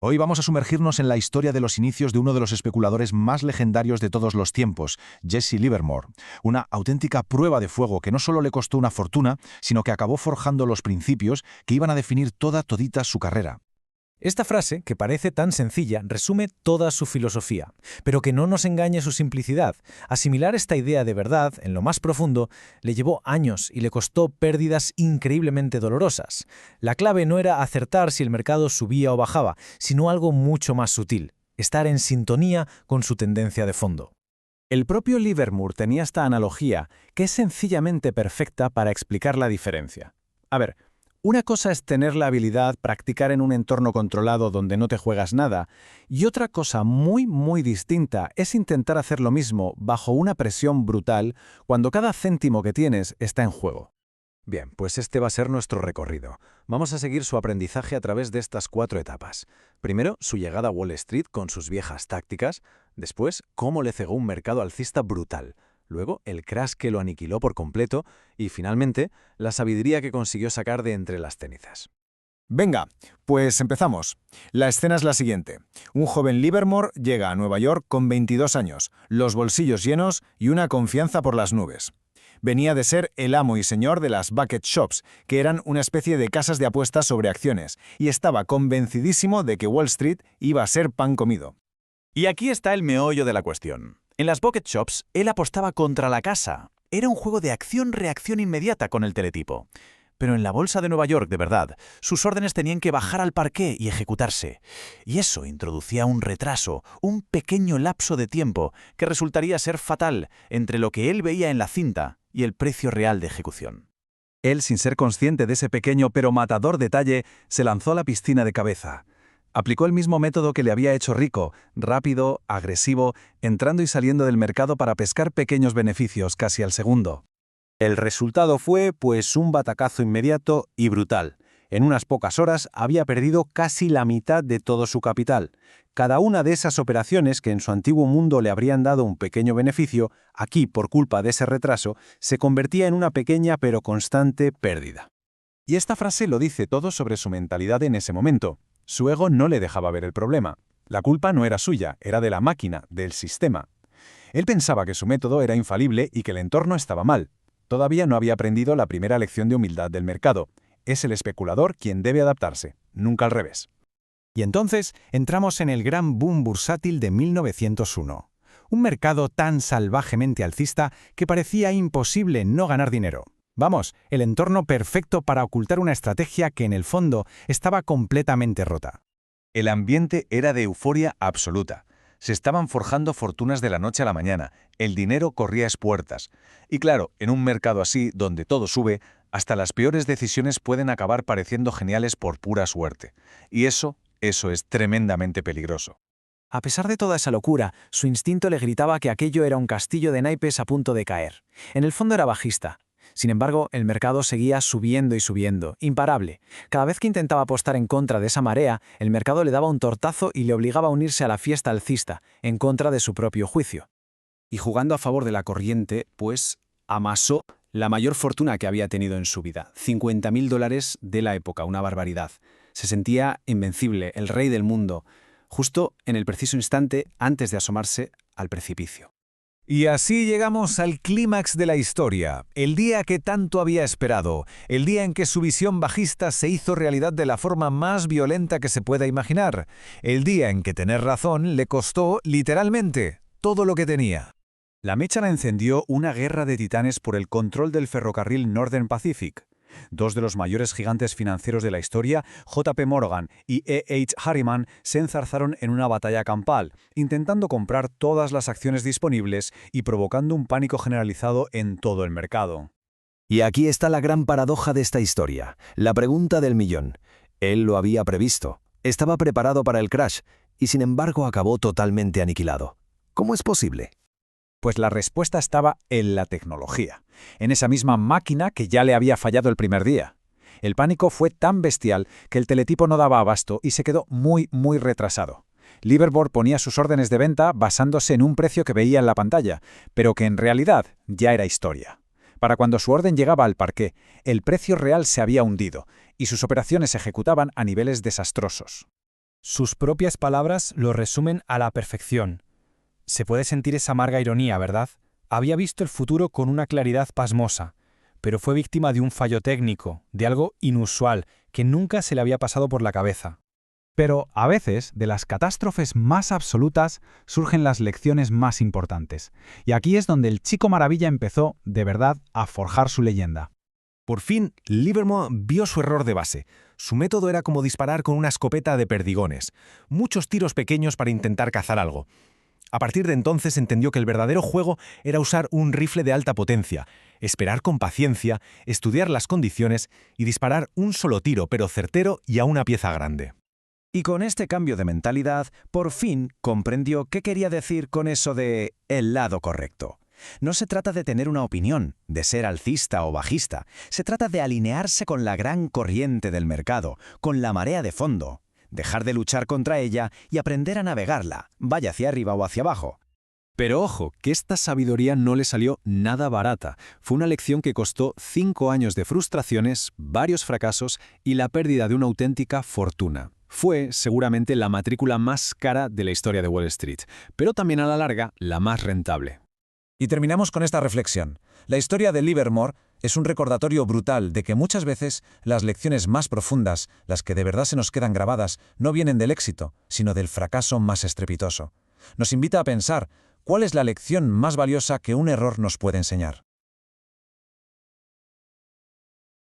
Hoy vamos a sumergirnos en la historia de los inicios de uno de los especuladores más legendarios de todos los tiempos, Jesse Livermore. Una auténtica prueba de fuego que no solo le costó una fortuna, sino que acabó forjando los principios que iban a definir todita su carrera. Esta frase, que parece tan sencilla, resume toda su filosofía, pero que no nos engañe su simplicidad. Asimilar esta idea de verdad, en lo más profundo, le llevó años y le costó pérdidas increíblemente dolorosas. La clave no era acertar si el mercado subía o bajaba, sino algo mucho más sutil: estar en sintonía con su tendencia de fondo. El propio Livermore tenía esta analogía, que es sencillamente perfecta para explicar la diferencia. A ver, una cosa es tener la habilidad, practicar en un entorno controlado donde no te juegas nada, y otra cosa muy distinta es intentar hacer lo mismo bajo una presión brutal cuando cada céntimo que tienes está en juego. Bien, pues este va a ser nuestro recorrido. Vamos a seguir su aprendizaje a través de estas 4 etapas. Primero, su llegada a Wall Street con sus viejas tácticas. Después, cómo le cegó un mercado alcista brutal. Luego, el crash que lo aniquiló por completo. Y finalmente, la sabiduría que consiguió sacar de entre las cenizas. Venga, pues empezamos. La escena es la siguiente. Un joven Livermore llega a Nueva York con 22 años, los bolsillos llenos y una confianza por las nubes. Venía de ser el amo y señor de las bucket shops, que eran una especie de casas de apuestas sobre acciones, y estaba convencidísimo de que Wall Street iba a ser pan comido. Y aquí está el meollo de la cuestión. En las bucket shops, él apostaba contra la casa. Era un juego de acción-reacción inmediata con el teletipo. Pero en la bolsa de Nueva York, de verdad, sus órdenes tenían que bajar al parqué y ejecutarse. Y eso introducía un retraso, un pequeño lapso de tiempo que resultaría ser fatal entre lo que él veía en la cinta y el precio real de ejecución. Él, sin ser consciente de ese pequeño pero matador detalle, se lanzó a la piscina de cabeza. Aplicó el mismo método que le había hecho rico, rápido, agresivo, entrando y saliendo del mercado para pescar pequeños beneficios casi al segundo. El resultado fue, pues, un batacazo inmediato y brutal. En unas pocas horas había perdido casi la mitad de todo su capital. Cada una de esas operaciones que en su antiguo mundo le habrían dado un pequeño beneficio, aquí, por culpa de ese retraso, se convertía en una pequeña pero constante pérdida. Y esta frase lo dice todo sobre su mentalidad en ese momento. Su ego no le dejaba ver el problema. La culpa no era suya, era de la máquina, del sistema. Él pensaba que su método era infalible y que el entorno estaba mal. Todavía no había aprendido la primera lección de humildad del mercado. Es el especulador quien debe adaptarse, nunca al revés. Y entonces entramos en el gran boom bursátil de 1901. Un mercado tan salvajemente alcista que parecía imposible no ganar dinero. Vamos, el entorno perfecto para ocultar una estrategia que en el fondo estaba completamente rota. El ambiente era de euforia absoluta. Se estaban forjando fortunas de la noche a la mañana, el dinero corría a espuertas. Y claro, en un mercado así, donde todo sube, hasta las peores decisiones pueden acabar pareciendo geniales por pura suerte. Y eso es tremendamente peligroso. A pesar de toda esa locura, su instinto le gritaba que aquello era un castillo de naipes a punto de caer. En el fondo era bajista. Sin embargo, el mercado seguía subiendo y subiendo, imparable. Cada vez que intentaba apostar en contra de esa marea, el mercado le daba un tortazo y le obligaba a unirse a la fiesta alcista, en contra de su propio juicio. Y jugando a favor de la corriente, pues, amasó la mayor fortuna que había tenido en su vida. $50.000 de la época, una barbaridad. Se sentía invencible, el rey del mundo, justo en el preciso instante antes de asomarse al precipicio. Y así llegamos al clímax de la historia, el día que tanto había esperado, el día en que su visión bajista se hizo realidad de la forma más violenta que se pueda imaginar, el día en que tener razón le costó, literalmente, todo lo que tenía. La mecha la encendió una guerra de titanes por el control del ferrocarril Northern Pacific. Dos de los mayores gigantes financieros de la historia, J.P. Morgan y E.H. Harriman, se enzarzaron en una batalla campal, intentando comprar todas las acciones disponibles y provocando un pánico generalizado en todo el mercado. Y aquí está la gran paradoja de esta historia, la pregunta del millón. Él lo había previsto, estaba preparado para el crash, y sin embargo acabó totalmente aniquilado. ¿Cómo es posible? Pues la respuesta estaba en la tecnología, en esa misma máquina que ya le había fallado el primer día. El pánico fue tan bestial que el teletipo no daba abasto y se quedó muy retrasado. Livermore ponía sus órdenes de venta basándose en un precio que veía en la pantalla, pero que en realidad ya era historia. Para cuando su orden llegaba al parqué, el precio real se había hundido y sus operaciones se ejecutaban a niveles desastrosos. Sus propias palabras lo resumen a la perfección. Se puede sentir esa amarga ironía, ¿verdad? Había visto el futuro con una claridad pasmosa, pero fue víctima de un fallo técnico, de algo inusual, que nunca se le había pasado por la cabeza. Pero, a veces, de las catástrofes más absolutas surgen las lecciones más importantes. Y aquí es donde el Chico Maravilla empezó, de verdad, a forjar su leyenda. Por fin, Livermore vio su error de base. Su método era como disparar con una escopeta de perdigones. Muchos tiros pequeños para intentar cazar algo. A partir de entonces entendió que el verdadero juego era usar un rifle de alta potencia, esperar con paciencia, estudiar las condiciones y disparar un solo tiro, pero certero y a una pieza grande. Y con este cambio de mentalidad, por fin comprendió qué quería decir con eso de el lado correcto. No se trata de tener una opinión, de ser alcista o bajista. Se trata de alinearse con la gran corriente del mercado, con la marea de fondo. Dejar de luchar contra ella y aprender a navegarla, vaya hacia arriba o hacia abajo. Pero ojo, que esta sabiduría no le salió nada barata. Fue una lección que costó 5 años de frustraciones, varios fracasos y la pérdida de una auténtica fortuna. Fue, seguramente, la matrícula más cara de la historia de Wall Street, pero también a la larga la más rentable. Y terminamos con esta reflexión. La historia de Livermore es un recordatorio brutal de que muchas veces las lecciones más profundas, las que de verdad se nos quedan grabadas, no vienen del éxito, sino del fracaso más estrepitoso. Nos invita a pensar, ¿cuál es la lección más valiosa que un error nos puede enseñar?